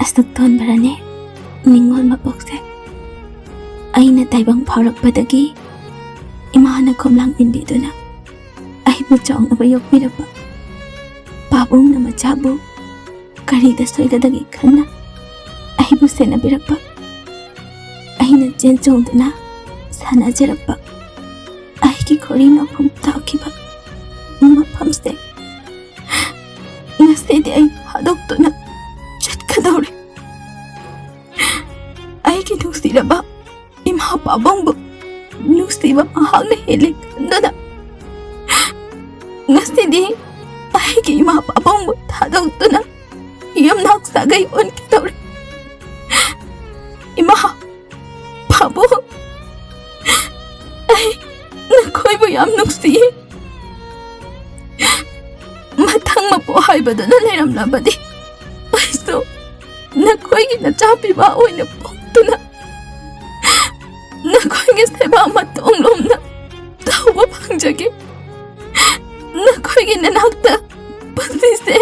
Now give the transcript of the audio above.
असुक थोनबरने निंगोल मपोक्से अइना ताइबंग फाउरकपदगी इमाना खोमलांग इनबिदुना अहिबु चाउनबा योकपिरकपा पाबुंगना मचाबु करीदा सोइगदगी खन्ना अहिबु सेनाबिरकपा अहिना चेन चोंदुना सानाजरकपा अहिगी खोरी नफम ताकिबा मफमसे ngasiди ay hadokduna chatkadawre aigi nungsiraba ima pabongbu nungsiba mahakna hele kanduna ngasidi aigi ima pabongbu hadokduna yamnak sagay onkidawre ima pabong ay nakoybu yam nungsiye matang mapo haibaduna leramnabadi aiso nakoygi nachapiba oina poktuna nakoygi seba matonglomna tawba pangjage nakoygi nanakta pansise